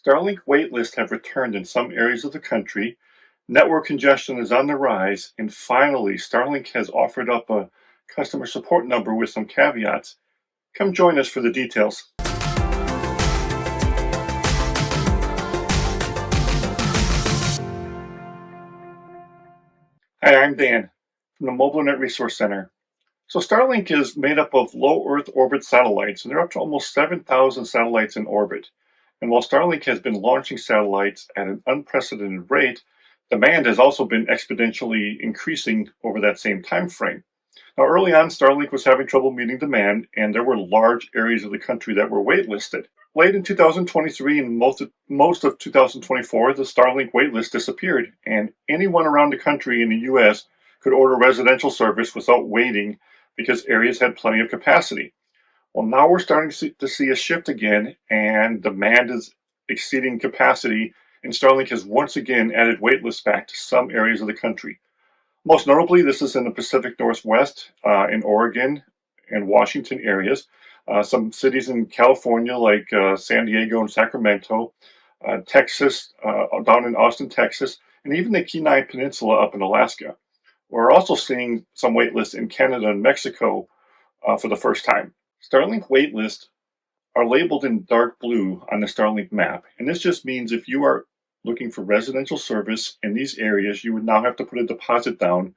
Starlink waitlists have returned in some areas of the country, network congestion is on the rise, and finally, Starlink has offered up a customer support number with some caveats. Come join us for the details. Hi, I'm Dan from the Mobile Net Resource Center. So Starlink is made up of low Earth orbit satellites, and they're up to almost 7,000 satellites in orbit. And while Starlink has been launching satellites at an unprecedented rate, demand has also been exponentially increasing over that same time frame. Now, early on, Starlink was having trouble meeting demand, and there were large areas of the country that were waitlisted. Late in 2023 and most of 2024, the Starlink waitlist disappeared, and anyone around the country in the U.S. could order residential service without waiting because areas had plenty of capacity. Well, now we're starting to see a shift again, and demand is exceeding capacity, and Starlink has once again added waitlists back to some areas of the country. Most notably, this is in the Pacific Northwest, in Oregon and Washington areas, some cities in California like San Diego and Sacramento, Texas, down in Austin, Texas, and even the Kenai Peninsula up in Alaska. We're also seeing some waitlists in Canada and Mexico for the first time. Starlink waitlists are labeled in dark blue on the Starlink map, and this just means if you are looking for residential service in these areas, you would now have to put a deposit down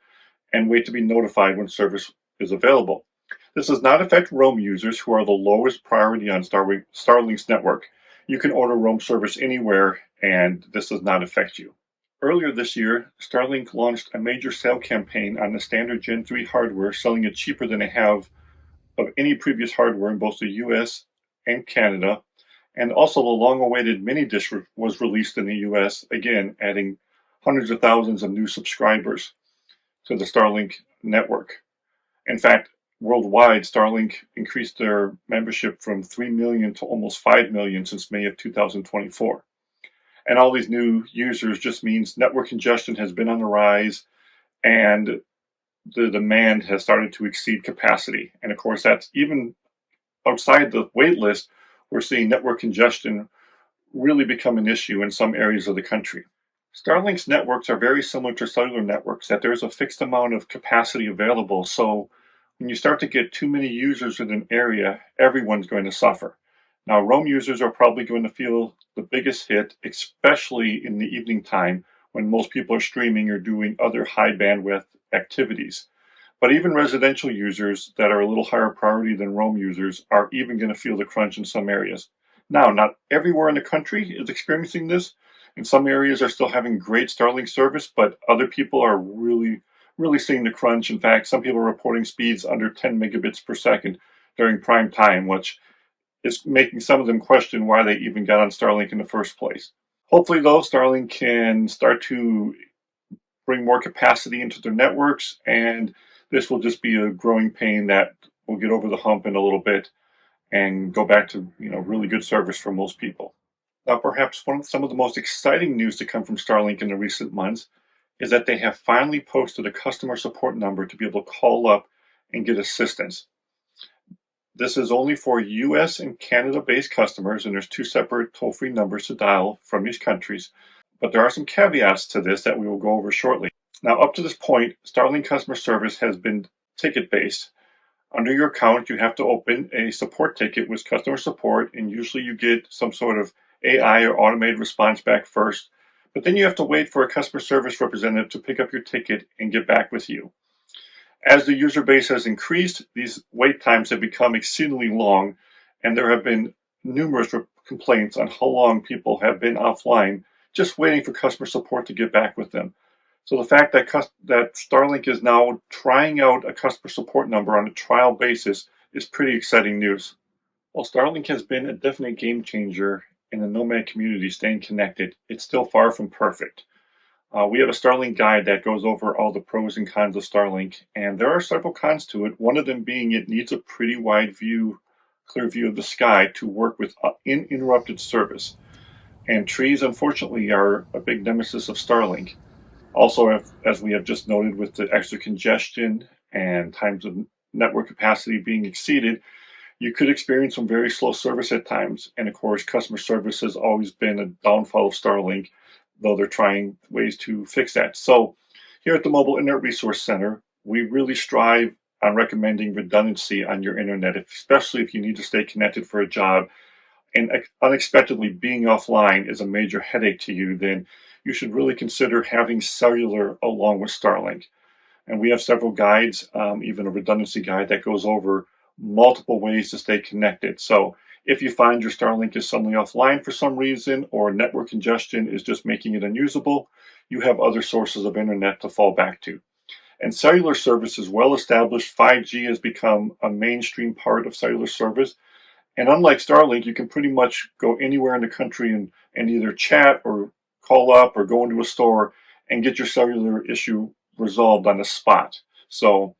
and wait to be notified when service is available. This does not affect roam users, who are the lowest priority on Starlink's network. You can order roam service anywhere, and this does not affect you. Earlier this year, Starlink launched a major sale campaign on the standard Gen 3 hardware, selling it cheaper than they have of any previous hardware in both the US and Canada. And also the long-awaited mini dish was released in the US, again adding hundreds of thousands of new subscribers to the Starlink network. In fact, worldwide, Starlink increased their membership from 3 million to almost 5 million since May of 2024. And all these new users just means network congestion has been on the rise, and the demand has started to exceed capacity. And of course, that's even outside the wait list. We're seeing network congestion really become an issue in some areas of the country. Starlink's networks are very similar to cellular networks, that there's a fixed amount of capacity available. So when you start to get too many users in an area, everyone's going to suffer. Now, roam users are probably going to feel the biggest hit, especially in the evening time when most people are streaming or doing other high bandwidth activities. But even residential users that are a little higher priority than roam users are even going to feel the crunch in some areas. Now, not everywhere in the country is experiencing this. And some areas are still having great Starlink service, but other people are really seeing the crunch. In fact, some people are reporting speeds under 10 megabits per second during prime time, which is making some of them question why they even got on Starlink in the first place. Hopefully, though, Starlink can start to bring more capacity into their networks, and this will just be a growing pain that will get over the hump in a little bit and go back to really good service for most people. Now, perhaps some of the most exciting news to come from Starlink in the recent months is that they have finally posted a customer support number to be able to call up and get assistance. This is only for US and Canada-based customers, and there's two separate toll-free numbers to dial from these countries. But there are some caveats to this that we will go over shortly. Now, up to this point, Starlink customer service has been ticket-based. Under your account, you have to open a support ticket with customer support, and usually you get some sort of AI or automated response back first. But then you have to wait for a customer service representative to pick up your ticket and get back with you. As the user base has increased, these wait times have become exceedingly long, and there have been numerous complaints on how long people have been offline just waiting for customer support to get back with them. So the fact that Starlink is now trying out a customer support number on a trial basis is pretty exciting news. While Starlink has been a definite game changer in the nomad community staying connected, it's still far from perfect. We have a Starlink guide that goes over all the pros and cons of Starlink, and there are several cons to it, one of them being it needs a pretty wide view, clear view of the sky to work with uninterrupted service. And trees, unfortunately, are a big nemesis of Starlink. Also, as we have just noted, with the extra congestion and times of network capacity being exceeded, You could experience some very slow service at times, and of course, customer service has always been a downfall of Starlink, though they're trying ways to fix that. So here at the Mobile Internet Resource Center, we really strive on recommending redundancy on your internet, especially if you need to stay connected for a job and unexpectedly being offline is a major headache to you, then you should really consider having cellular along with Starlink. And we have several guides, even a redundancy guide that goes over multiple ways to stay connected. So if you find your Starlink is suddenly offline for some reason, or network congestion is just making it unusable, you have other sources of internet to fall back to. And cellular service is well established. 5G has become a mainstream part of cellular service. And unlike Starlink, you can pretty much go anywhere in the country and either chat or call up or go into a store and get your cellular issue resolved on the spot. So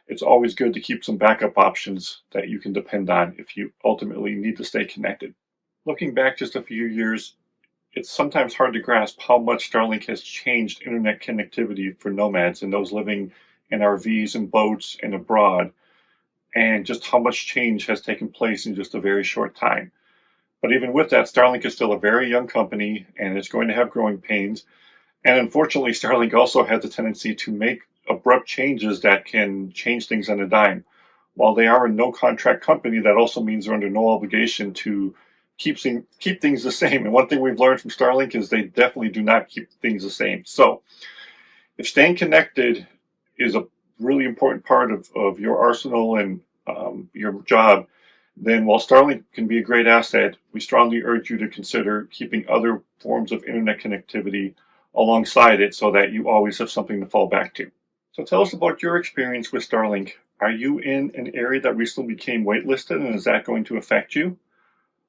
it's always good to keep some backup options that you can depend on if you ultimately need to stay connected. Looking back just a few years, it's sometimes hard to grasp how much Starlink has changed internet connectivity for nomads and those living in RVs and boats and abroad, and just how much change has taken place in just a very short time. But even with that, Starlink is still a very young company, and it's going to have growing pains. And unfortunately, Starlink also has a tendency to make abrupt changes that can change things on a dime. While they are a no-contract company, that also means they're under no obligation to keep things the same. And one thing we've learned from Starlink is they definitely do not keep things the same. So if staying connected is a really important part of your arsenal and your job, then while Starlink can be a great asset, we strongly urge you to consider keeping other forms of internet connectivity alongside it so that you always have something to fall back to. So tell us about your experience with Starlink. Are you in an area that recently became waitlisted, and is that going to affect you?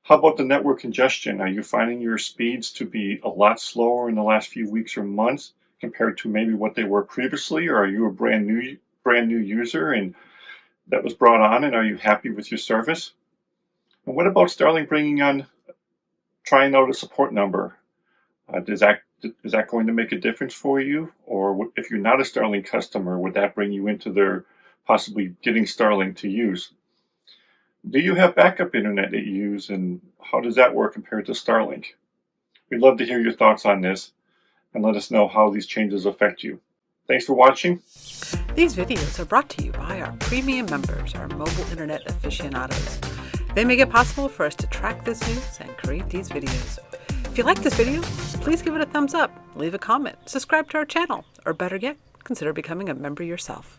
How about the network congestion? Are you finding your speeds to be a lot slower in the last few weeks or months compared to maybe what they were previously? Or are you a brand new user and that was brought on, and are you happy with your service? And what about Starlink trying out a support number? Is that going to make a difference for you? Or if you're not a Starlink customer, would that bring you into their possibly getting Starlink to use? Do you have backup internet that you use, and how does that work compared to Starlink? We'd love to hear your thoughts on this, and let us know how these changes affect you. Thanks for watching. These videos are brought to you by our premium members, our mobile internet aficionados. They make it possible for us to track this news and create these videos. If you like this video, please give it a thumbs up, leave a comment, subscribe to our channel, or better yet, consider becoming a member yourself.